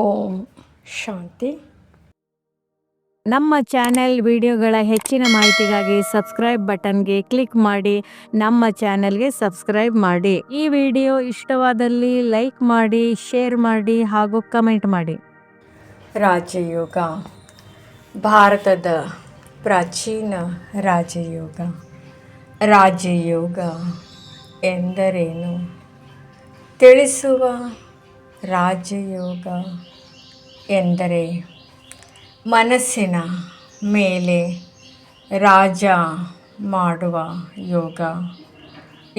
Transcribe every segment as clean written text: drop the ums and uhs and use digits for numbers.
ಓಂ ಶಾಂತಿ. ನಮ್ಮ ಚಾನೆಲ್ ವಿಡಿಯೋಗಳ ಹೆಚ್ಚಿನ ಮಾಹಿತಿಗಾಗಿ ಸಬ್ಸ್ಕ್ರೈಬ್ ಬಟನ್ಗೆ ಕ್ಲಿಕ್ ಮಾಡಿ ನಮ್ಮ ಚಾನೆಲ್ಗೆ ಸಬ್ಸ್ಕ್ರೈಬ್ ಮಾಡಿ. ಈ ವಿಡಿಯೋ ಇಷ್ಟವಾದಲ್ಲಿ ಲೈಕ್ ಮಾಡಿ, ಶೇರ್ ಮಾಡಿ ಹಾಗೂ ಕಮೆಂಟ್ ಮಾಡಿ. ರಾಜಯೋಗ ಭಾರತದ ಪ್ರಾಚೀನ ರಾಜಯೋಗ. ರಾಜಯೋಗ ಎಂದರೇನು ತಿಳಿಸುವ. ರಾಜಯೋಗ ಎಂದರೆ ಮನಸ್ಸಿನ ಮೇಲೆ ರಾಜ ಮಾಡುವ ಯೋಗ.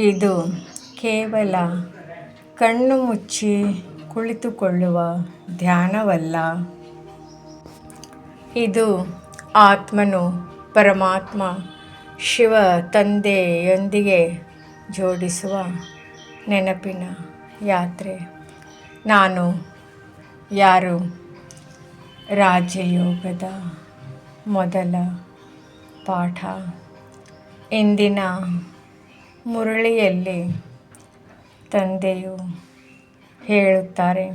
ಇದು ಕೇವಲ ಕಣ್ಣು ಮುಚ್ಚಿ ಕುಳಿತುಕೊಳ್ಳುವ ಧ್ಯಾನವಲ್ಲ. ಇದು ಆತ್ಮನು ಪರಮಾತ್ಮ ಶಿವ ತಂದೆಯೊಂದಿಗೆ ಜೋಡಿಸುವ ನೆನಪಿನ ಯಾತ್ರೆ. ನಾನು ಯಾರು? ರಾಜಯೋಗದ ಮೊದಲ ಪಾಠ. ಇಂದಿನ ಮುರಳಿಯಲ್ಲಿ ತಂದೆಯು ಹೇಳುತ್ತಾರೆ,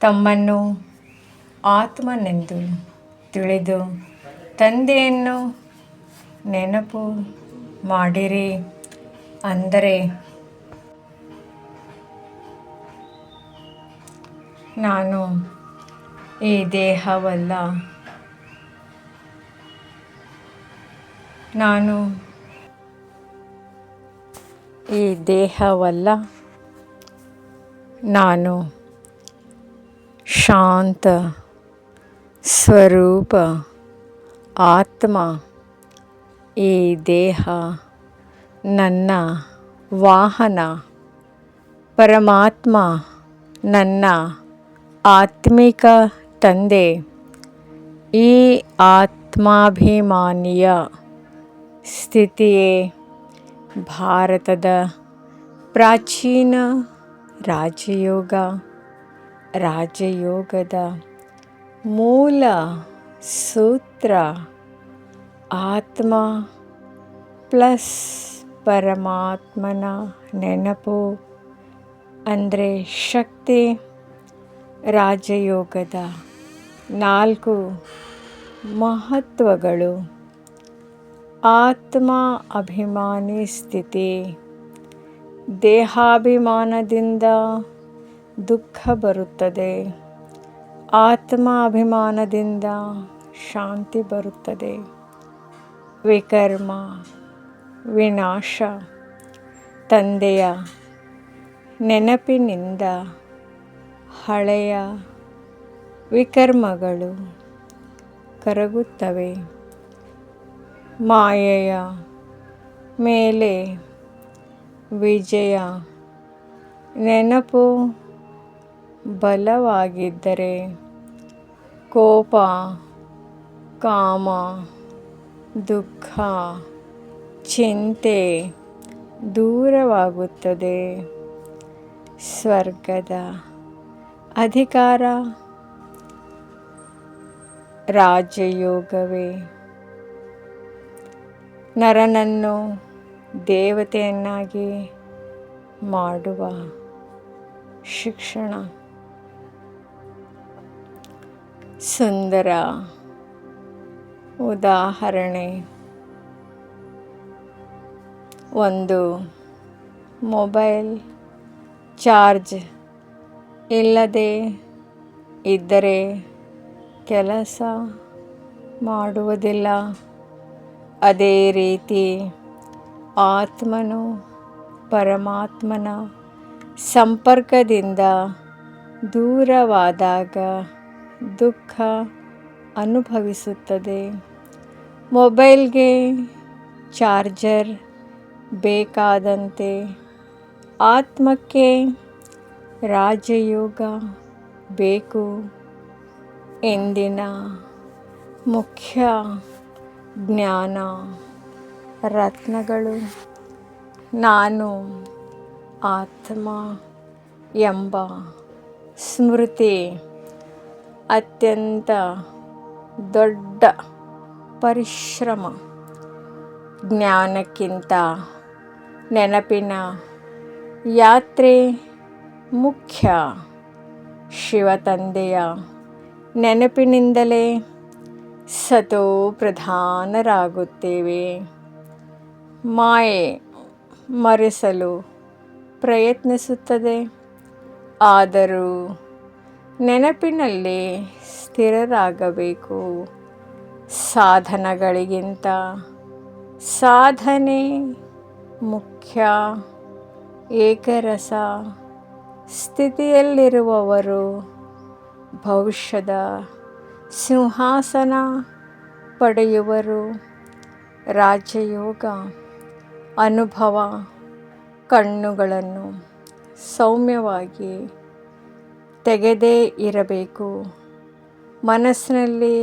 ತಮ್ಮನ್ನು ಆತ್ಮನೆಂದು ತಿಳಿದು ತಂದೆಯನ್ನು ನೆನಪು ಮಾಡಿರಿ. ಅಂದರೆ ನಾನು ಈ ದೇಹವಲ್ಲ, ನಾನು ಈ ದೇಹವಲ್ಲ, ನಾನು ಶಾಂತ ಸ್ವರೂಪ ಆತ್ಮ. ಈ ದೇಹ ನನ್ನ ವಾಹನ. ಪರಮಾತ್ಮ ನನ್ನ ಆತ್ಮಿಕ ತಂದೆ. ಈ ಆತ್ಮಾಭಿಮಾನಿಯ ಸ್ಥಿತಿಯೇ ಭಾರತದ ಪ್ರಾಚೀನ ರಾಜಯೋಗ. ರಾಜಯೋಗದ ಮೂಲ ಸೂತ್ರ ಆತ್ಮ ಪ್ಲಸ್ ಪರಮಾತ್ಮನ ನೆನಪು ಅಂದರೆ ಶಕ್ತಿ. ರಾಜಯೋಗದ 4 ಮಹತ್ವಗಳು. ಆತ್ಮ ಅಭಿಮಾನಿ ಸ್ಥಿತಿ. ದೇಹಾಭಿಮಾನದಿಂದ ದುಃಖ ಬರುತ್ತದೆ. ಆತ್ಮ ಅಭಿಮಾನದಿಂದ ಶಾಂತಿ ಬರುತ್ತದೆ. ವಿಕರ್ಮ ವಿನಾಶ. ತಂದೆಯ ನೆನಪಿನಿಂದ ಹಳೆಯ ವಿಕರ್ಮಗಳು ಕರಗುತ್ತವೆ. ಮಾಯೆಯ ಮೇಲೆ ವಿಜಯ. ನೆನಪು ಬಲವಾಗಿದ್ದರೆ ಕೋಪ, ಕಾಮ, ದುಃಖ, ಚಿಂತೆ ದೂರವಾಗುತ್ತದೆ. ಸ್ವರ್ಗದ ಅಧಿಕಾರ ರಾಜಯೋಗವೇ. ನರನನ್ನು ದೇವತೆಯನ್ನಾಗಿ ಮಾಡುವ ಶಿಕ್ಷಣ. ಸುಂದರ ಉದಾಹರಣೆ. ಒಂದು ಮೊಬೈಲ್ ಚಾರ್ಜ್ ಇಲ್ಲದೆ ಇದ್ದರೆ ಕೆಲಸ ಮಾಡುವುದಿಲ್ಲ. ಅದೇ ರೀತಿ ಆತ್ಮನು ಪರಮಾತ್ಮನ ಸಂಪರ್ಕದಿಂದ ದೂರವಾದಾಗ ದುಃಖ ಅನುಭವಿಸುತ್ತದೆ. ಮೊಬೈಲ್ಗೆ ಚಾರ್ಜರ್ ಬೇಕಾದಂತೆ ಆತ್ಮಕ್ಕೆ ರಾಜಯೋಗ ಬೇಕು. ಇಂದಿನ ಮುಖ್ಯ ಜ್ಞಾನ ರತ್ನಗಳು. ನಾನು ಆತ್ಮ ಎಂಬ ಸ್ಮೃತಿ ಅತ್ಯಂತ ದೊಡ್ಡ ಪರಿಶ್ರಮ. ಜ್ಞಾನಕ್ಕಿಂತ ನೆನಪಿನ ಯಾತ್ರೆ ಮುಖ್ಯ. ಶಿವ ತಂದೆಯ ನೆನಪಿನಿಂದಲೇ ಸತೋ ಪ್ರಧಾನರಾಗುತ್ತೇವೆ. ಮಾಯೆ ಮರೆಸಲು ಪ್ರಯತ್ನಿಸುತ್ತದೆ, ಆದರೂ ನೆನಪಿನಲ್ಲಿ ಸ್ಥಿರರಾಗಬೇಕು. ಸಾಧನಗಳಿಗಿಂತ ಸಾಧನೆ ಮುಖ್ಯ. ಏಕರಸ ಸ್ಥಿತಿಯಲ್ಲಿರುವವರು ಭವಿಷ್ಯದ ಸಿಂಹಾಸನ ಪಡೆಯುವರು. ರಾಜಯೋಗ ಅನುಭವ ಕಣ್ಣುಗಳನ್ನು ಸೌಮ್ಯವಾಗಿ ತೆಗೆದೇ ಇರಬೇಕು. ಮನಸ್ಸಿನಲ್ಲಿ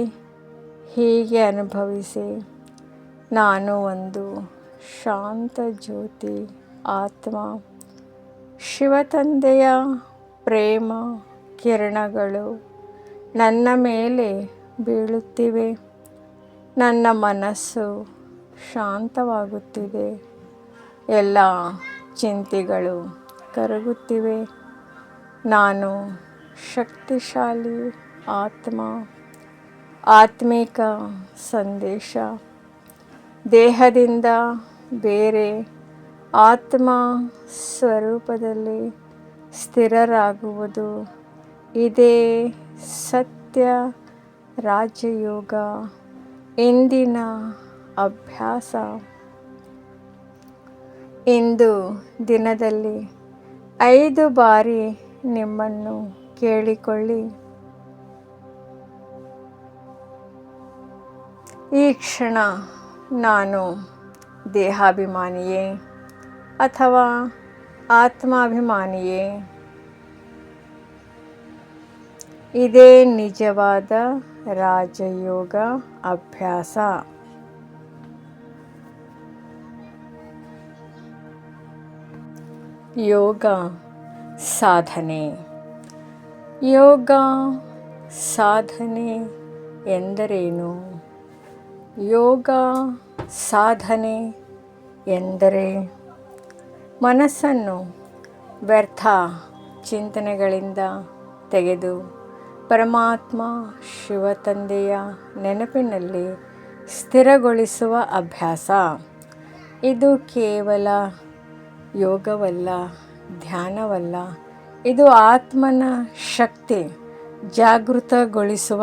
ಹೀಗೆ ಅನುಭವಿಸಿ, ನಾನು ಒಂದು ಶಾಂತ ಜ್ಯೋತಿ ಆತ್ಮ. ಶಿವತಂದೆಯ ಪ್ರೇಮ ಕಿರಣಗಳು ನನ್ನ ಮೇಲೆ ಬೀಳುತ್ತಿವೆ. ನನ್ನ ಮನಸ್ಸು ಶಾಂತವಾಗುತ್ತಿದೆ. ಎಲ್ಲ ಚಿಂತೆಗಳು ಕರಗುತ್ತಿವೆ. ನಾನು ಶಕ್ತಿಶಾಲಿ ಆತ್ಮ. ಆತ್ಮಿಕ ಸಂದೇಶ ದೇಹದಿಂದ ಬೇರೆ ಆತ್ಮ ಸ್ವರೂಪದಲ್ಲಿ ಸ್ಥಿರರಾಗುವುದು. ಇದೇ ಸತ್ಯ ರಾಜಯೋಗ. ಇಂದಿನ ಅಭ್ಯಾಸ. ಇಂದು ದಿನದಲ್ಲಿ 5 ಬಾರಿ ನಿಮ್ಮನ್ನು ಕೇಳಿಕೊಳ್ಳಿ, ಈ ಕ್ಷಣ ನಾನು ದೇಹಾಭಿಮಾನಿಯೇ ಅಥವಾ ಆತ್ಮಾಭಿಮಾನಿಯೇ? ಇದೇ ನಿಜವಾದ ರಾಜಯೋಗ ಅಭ್ಯಾಸ. ಯೋಗ ಸಾಧನೆ. ಯೋಗ ಸಾಧನೆ ಎಂದರೇನು? ಯೋಗ ಸಾಧನೆ ಎಂದರೆ ಮನಸ್ಸನ್ನು ವ್ಯರ್ಥ ಚಿಂತನೆಗಳಿಂದ ತೆಗೆದು ಪರಮಾತ್ಮ ಶಿವತಂದೆಯ ನೆನಪಿನಲ್ಲಿ ಸ್ಥಿರಗೊಳಿಸುವ ಅಭ್ಯಾಸ. ಇದು ಕೇವಲ ಯೋಗವಲ್ಲ, ಧ್ಯಾನವಲ್ಲ. ಇದು ಆತ್ಮನ ಶಕ್ತಿ ಜಾಗೃತಗೊಳಿಸುವ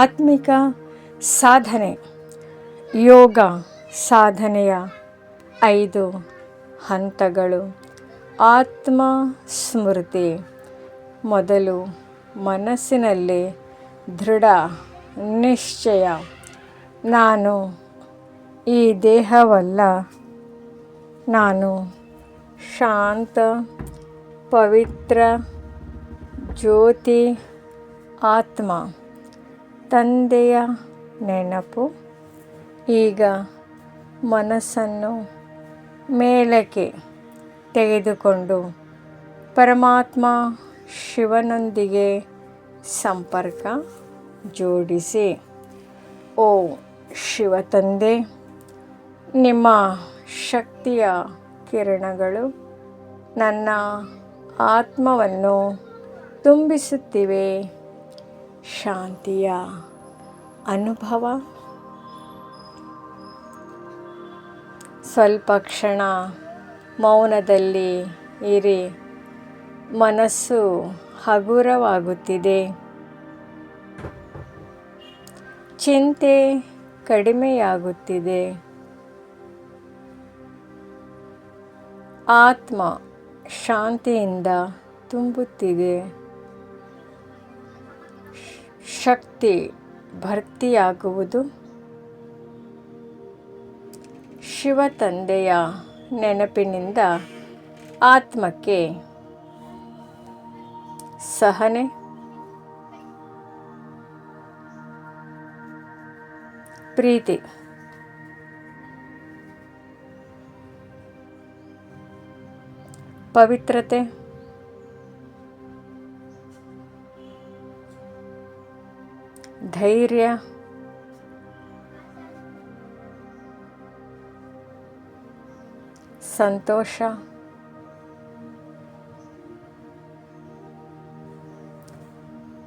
ಆತ್ಮಿಕ ಸಾಧನೆ. ಯೋಗ ಸಾಧನೆಯ 5 ಹಂತಗಳು. ಆತ್ಮ ಸ್ಮೃತಿ. ಮೊದಲು ಮನಸ್ಸಿನಲ್ಲಿ ದೃಢ ನಿಶ್ಚಯ, ನಾನು ಈ ದೇಹವಲ್ಲ, ನಾನು ಶಾಂತ ಪವಿತ್ರ ಜ್ಯೋತಿ ಆತ್ಮ. ತಂದೆಯ ನೆನಪು. ಈಗ ಮನಸ್ಸನ್ನು ಮೇಲಕ್ಕೆ ತೆಗೆದುಕೊಂಡು ಪರಮಾತ್ಮ ಶಿವನೊಂದಿಗೆ ಸಂಪರ್ಕ ಜೋಡಿಸಿ. ಓ ಶಿವತಂದೆ, ನಿಮ್ಮ ಶಕ್ತಿಯ ಕಿರಣಗಳು ನನ್ನ ಆತ್ಮವನ್ನು ತುಂಬಿಸುತ್ತಿವೆ. ಶಾಂತಿಯ ಅನುಭವ. ಸ್ವಲ್ಪ ಕ್ಷಣ ಮೌನದಲ್ಲಿ ಇರಿ. ಮನಸ್ಸು ಹಗುರವಾಗುತ್ತಿದೆ. ಚಿಂತೆ ಕಡಿಮೆಯಾಗುತ್ತಿದೆ. ಆತ್ಮ ಶಾಂತಿಯಿಂದ ತುಂಬುತ್ತಿದೆ. ಶಕ್ತಿ ಭರ್ತಿಯಾಗುವುದು. ಶಿವತಂದೆಯ ನೆನಪಿನಿಂದ ಆತ್ಮಕ್ಕೆ ಸಹನೆ, ಪ್ರೀತಿ, ಪವಿತ್ರತೆ, ಧೈರ್ಯ, ಸಂತೋಷ,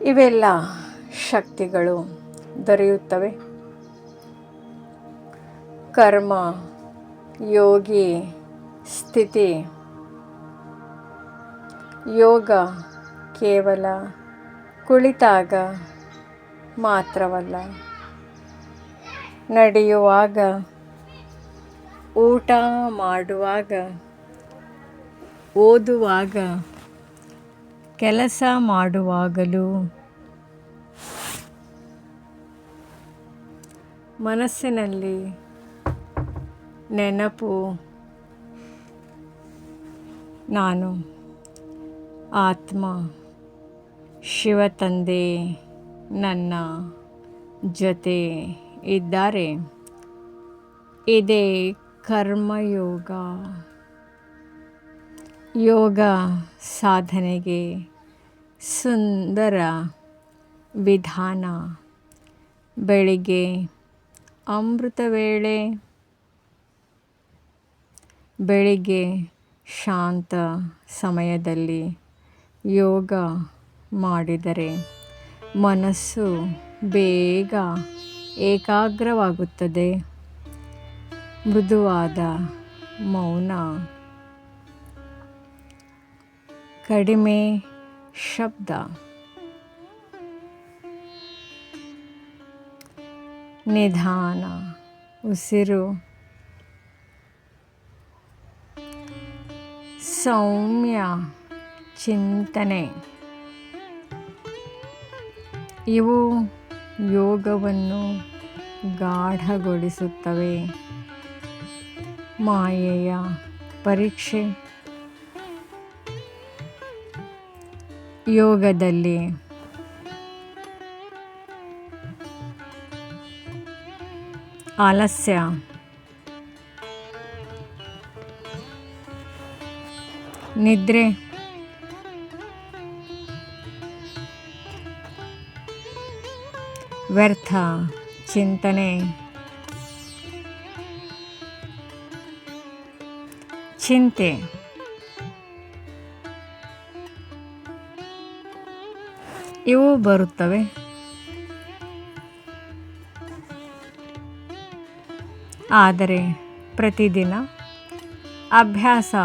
ಇವೆಲ್ಲ ಶಕ್ತಿಗಳು ದೊರೆಯುತ್ತವೆ. ಕರ್ಮ ಯೋಗಿ ಸ್ಥಿತಿ. ಯೋಗ ಕೇವಲ ಕುಳಿತಾಗ ಮಾತ್ರವಲ್ಲ, ನಡೆಯುವಾಗ, ಊಟ ಮಾಡುವಾಗ, ಓದುವಾಗ, ಕೆಲಸ ಮಾಡುವಾಗಲೂ, ಮನಸ್ಸಿನಲ್ಲಿ ನೆನಪು, ನಾನು ಆತ್ಮ, ಶಿವತಂದೆ ನನ್ನ ಜೊತೆ ಇದ್ದಾರೆ. ಇದೇ ಕರ್ಮಯೋಗ. ಯೋಗ ಸಾಧನೆಗೆ ಸುಂದರ ವಿಧಾನ. ಬೆಳಿಗ್ಗೆ ಅಮೃತ ವೇಳೆ, ಬೆಳಿಗ್ಗೆ ಶಾಂತ ಸಮಯದಲ್ಲಿ ಯೋಗ ಮಾಡಿದರೆ ಮನಸ್ಸು ಬೇಗ ಏಕಾಗ್ರವಾಗುತ್ತದೆ. ಮೃದುವಾದ ಮೌನ, ಕಡಿಮೆ ಶಬ್ದ, ನಿಧಾನ ಉಸಿರು, ಸೌಮ್ಯ ಚಿಂತನೆ ಇವು ಯೋಗವನ್ನು ಗಾಢಗೊಳಿಸುತ್ತವೆ. ಮಾಯೆಯ ಪರೀಕ್ಷೆ. ಯೋಗದಲ್ಲಿ ಆಲಸ್ಯ, ನಿದ್ರೆ, ವ್ಯರ್ಥ ಚಿಂತನೆ, ಚಿಂತೆ, ಇವು ಬರುತ್ತವೆ. ಆದರೆ ಪ್ರತಿದಿನ ಅಭ್ಯಾಸ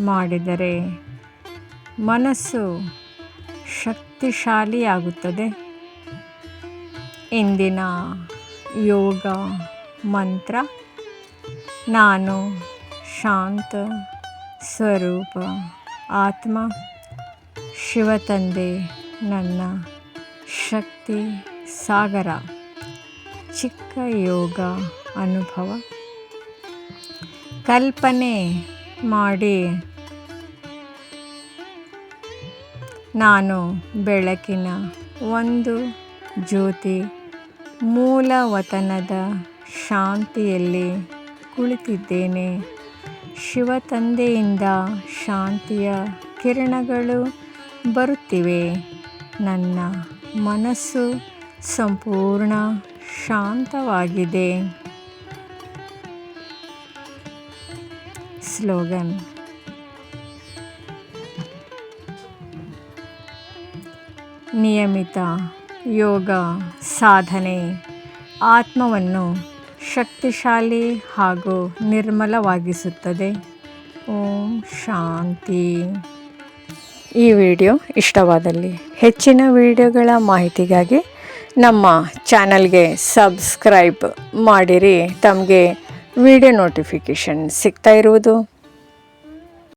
ಮಾಡಿದರೆ ಮನಸ್ಸು ಶಕ್ತಿಶಾಲಿಯಾಗುತ್ತದೆ. ಇಂದಿನ ಯೋಗ ಮಂತ್ರ: ನಾನು ಶಾಂತ ಸ್ವರೂಪ ಆತ್ಮ, ಶಿವತಂದೆ ನನ್ನ ಶಕ್ತಿ ಸಾಗರ. ಚಿಕ್ಕ ಯೋಗ ಅನುಭವ. ಕಲ್ಪನೆ ಮಾಡಿ, ನಾನು ಬೆಳಕಿನ ಒಂದು ಜ್ಯೋತಿ, ಮೂಲವತನದ ಶಾಂತಿಯಲ್ಲಿ ಕುಳಿತಿದ್ದೇನೆ. ಶಿವತಂದೆಯಿಂದ ಶಾಂತಿಯ ಕಿರಣಗಳು ಬರುತ್ತಿವೆ. ನನ್ನ ಮನಸ್ಸು ಸಂಪೂರ್ಣ ಶಾಂತವಾಗಿದೆ. ಸ್ಲೋಗನ್: ನಿಯಮಿತ ಯೋಗ ಸಾಧನೆ ಆತ್ಮವನ್ನು ಶಕ್ತಿಶಾಲಿ ಹಾಗೂ ನಿರ್ಮಲವಾಗಿಸುತ್ತದೆ. ಓಂ ಶಾಂತಿ. ಈ ವಿಡಿಯೋ ಇಷ್ಟವಾದಲ್ಲಿ ಹೆಚ್ಚಿನ ವಿಡಿಯೋಗಳ ಮಾಹಿತಿಗಾಗಿ ನಮ್ಮ ಚಾನಲ್ಗೆ ಸಬ್ಸ್ಕ್ರೈಬ್ ಮಾಡಿರಿ. ತಮಗೆ ವಿಡಿಯೋ ನೋಟಿಫಿಕೇಷನ್ ಸಿಗ್ತಾ ಇರುವುದು